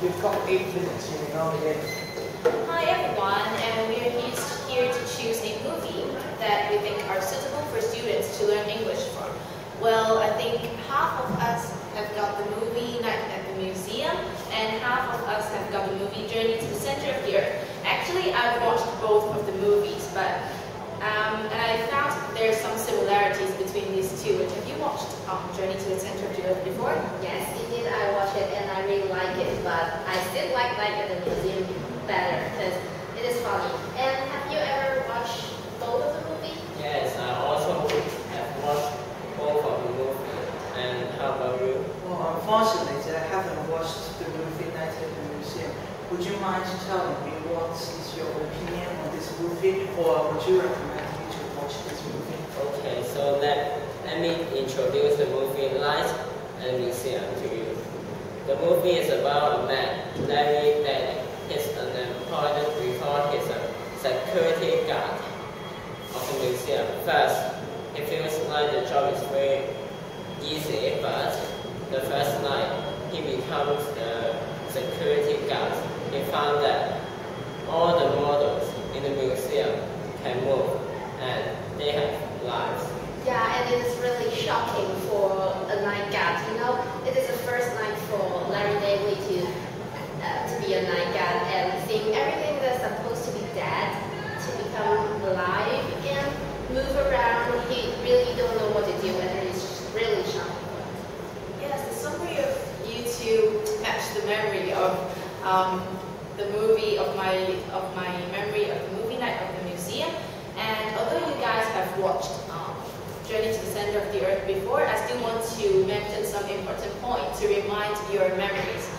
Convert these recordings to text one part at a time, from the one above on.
We've got 8 minutes, you know, again. Hi everyone, and we are here to choose a movie that we think are suitable for students to learn English from. Well, I think half of us have got the movie Night at the Museum, and half of us have got the movie Journey to the Center of the Earth. Actually, I've watched both of the movies, and I found there's some similarities between these two. Have you watched Journey to the Center of the Earth before? Yes, indeed, I watched it and I really like it, but I still like Night at the Museum better because it is funny. And have you ever watched both of the movies? Yes, I also have watched both of the movies. And how about you? Well, unfortunately, I haven't watched the movie Night at the Museum. Would you mind telling me what is your opinion on this movie, or would you recommend me to watch this movie? Okay, so let me introduce the movie Night at the Museum to you. The movie is about a man, Larry Daly. He's unemployed before he's a security guard of the museum. First, he feels like the job is very easy, but the first night he becomes the security guard. He found that all the models in the museum can move and they have lives. Yeah, and it is really shocking for a night guard. You know, it is the first night for Larry Daly to be a night guard and seeing everything that's supposed to be dead to become alive and move around. He really don't know what to do, and it's really shocking. Yes, the summary of you two match the memory of the movie of my memory of the movie Night at the Museum. And although you guys have watched Journey to the Center of the Earth before, I still want to mention some important points to remind your memories.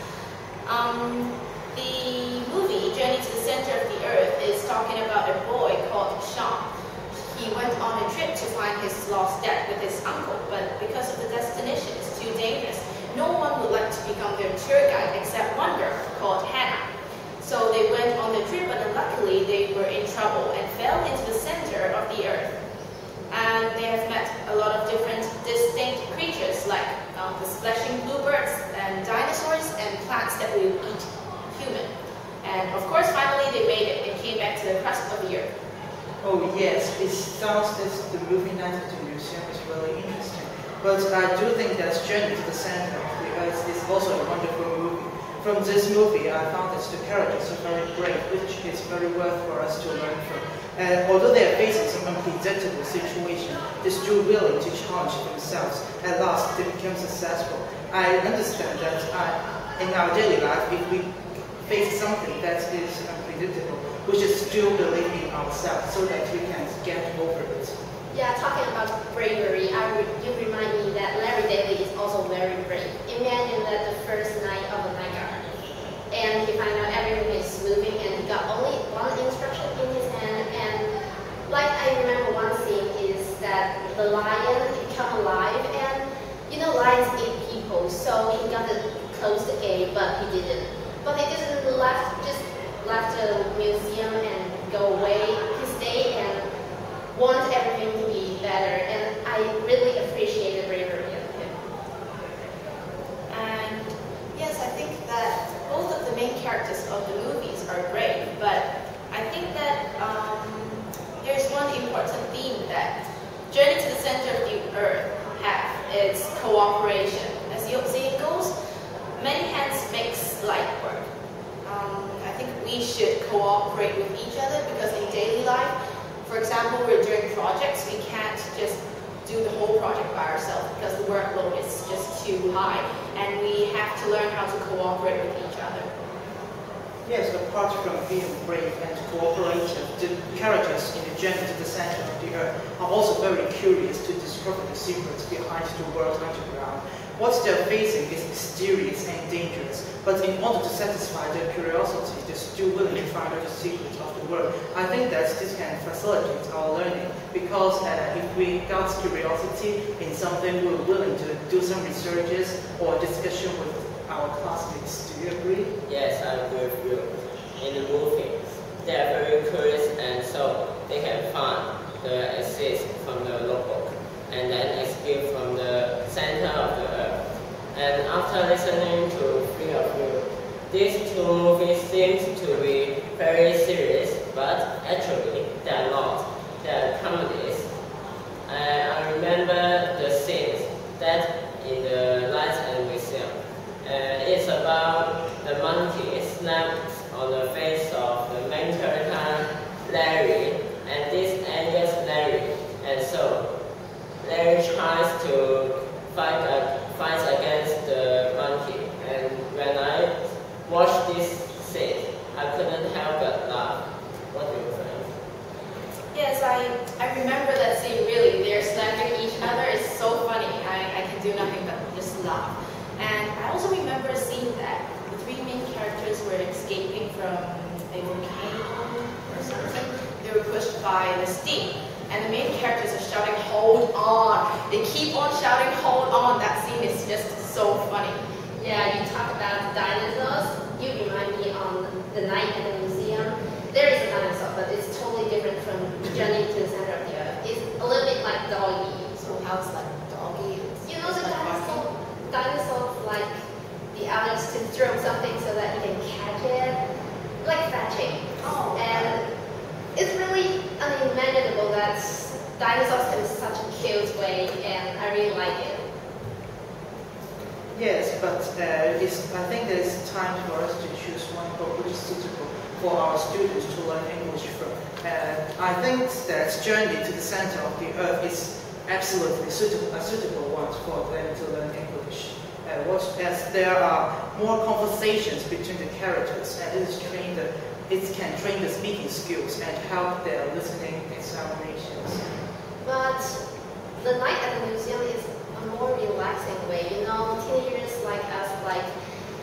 The movie Journey to the Center of the Earth is talking about a boy called Sean. He went on a trip to find his lost dad with his uncle, but because of the destination is too dangerous, no one would like to become their tour guide except one girl called Hannah. So they went on the trip, but unluckily they were in trouble and fell into the center of the earth. And they have met a lot of different distinct creatures like the splashing bluebirds and dinosaurs and plants that will eat human. And of course, finally they made it and came back to the crust of the earth. Oh yes, it sounds that the movie Night at the Museum is really interesting. But I do think that Journey to the Center of the Earth is also a wonderful movie. From this movie, I found that the characters are very brave, which is very worth for us to learn from. And although they are facing some unpredictable situation, they're still willing to challenge themselves. At last, they become successful. I understand that in our daily life, if we face something that is unpredictable, we should still believe in ourselves so that we can get over it. Yeah, talking about bravery, you remind me that Larry Daly is also very brave. Imagine that the first night of a night guard, and he found out everything is moving, and he got only one instruction in his hand. And like I remember one scene is that the lion become alive, and you know lions eat people, so he got to close the gate, but he didn't. But he didn't just left the museum and go away. He stayed and want everything to be better, and I really appreciate the bravery of him. And yes, I think that both of the main characters of the movies are brave, but I think that there's one important theme that Journey to the Center of the Earth have. It's cooperation. As the saying goes, many hands makes light work. I think we should cooperate with each other because in daily life, for example, we're doing projects, we can't just do the whole project by ourselves because the workload is just too high, and we have to learn how to cooperate with each other. Yes, apart from being brave and cooperative, the characters in the Journey to the Center of the Earth are also very curious to discover the secrets behind the world underground. What they're facing is mysterious and dangerous, but in order to satisfy their curiosity, they're still willing to find out the secrets of the world. I think that this can facilitate our learning, because if we got curiosity in something, we're willing to do some researches or discussion with our classmates. Do you agree? Yes, I agree with you. In the movie, they are very curious, and so they can find the exit from the logbook and then escape from the center of the earth. And after listening to three of you, These two movies seem to be very serious, but actually they are not. They are comedies. I remember the scenes that in the Lights and Museum. It's about the monkey snaps on the face of the main character, Larry, and this angers Larry. And so, Larry tries to fight against the monkey. And when I watched this scene, I couldn't help but laugh. What do you think? Yes, I remember that scene really. They're slapping each other. It's so funny. I can do nothing but just laugh. And I also remember a scene that the three main characters were escaping from a volcano or something. They were pushed by the steam. And the main characters are shouting, "Hold on!" They keep on shouting, "Hold on!" That scene is just so funny. Yeah, you talk about dinosaurs. You remind me on the night at the museum. There is a dinosaur, but it's totally different from Journey to the Center of the Earth. It's a little bit like doggy. So how's that doggy? You know the dinosaurs like the others to throw something so that you can catch it, like fetching. Oh. And it's really unimaginable that dinosaurs in such a cute way, and I really like it. Yes, but I think there's time for us to choose one book which is suitable for our students to learn English from. I think that Journey to the Center of the Earth is absolutely a suitable one for them to learn English. As there are more conversations between the characters, and it can train the speaking skills and help their listening examinations. But the night at the museum is a more relaxing way. You know, teenagers like us like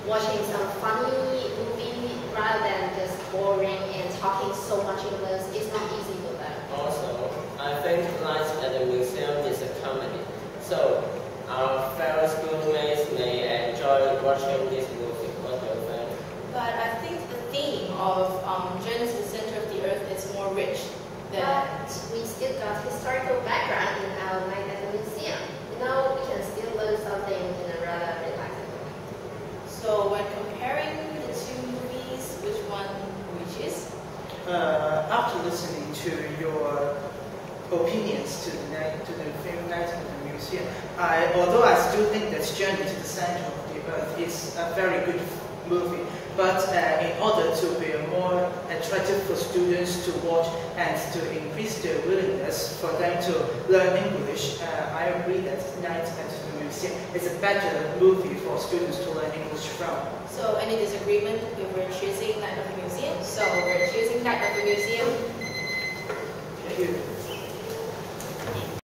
watching some funny movie rather than just boring and talking so much English. It's not easy for them. Also, I think Lights at the Museum is a comedy. So, our fellow schoolmates may enjoy watching this movie. What do you think? But I think the theme of Journey to the Center of the Earth is more rich than... But we still got historical background in our night at the museum. You know, we can still learn something in a rather relaxing way. So when comparing the two movies, which one we choose? After listening to your opinions to the film Night at the Museum, although I still think that Journey to the Center of the Earth is a very good movie, but in order to be more attractive for students to watch and to increase their willingness for them to learn English, I agree that Night at the Museum is a better movie for students to learn English from. So any disagreement if we're choosing Night of the Museum? So we're choosing Night of the Museum. Thank you.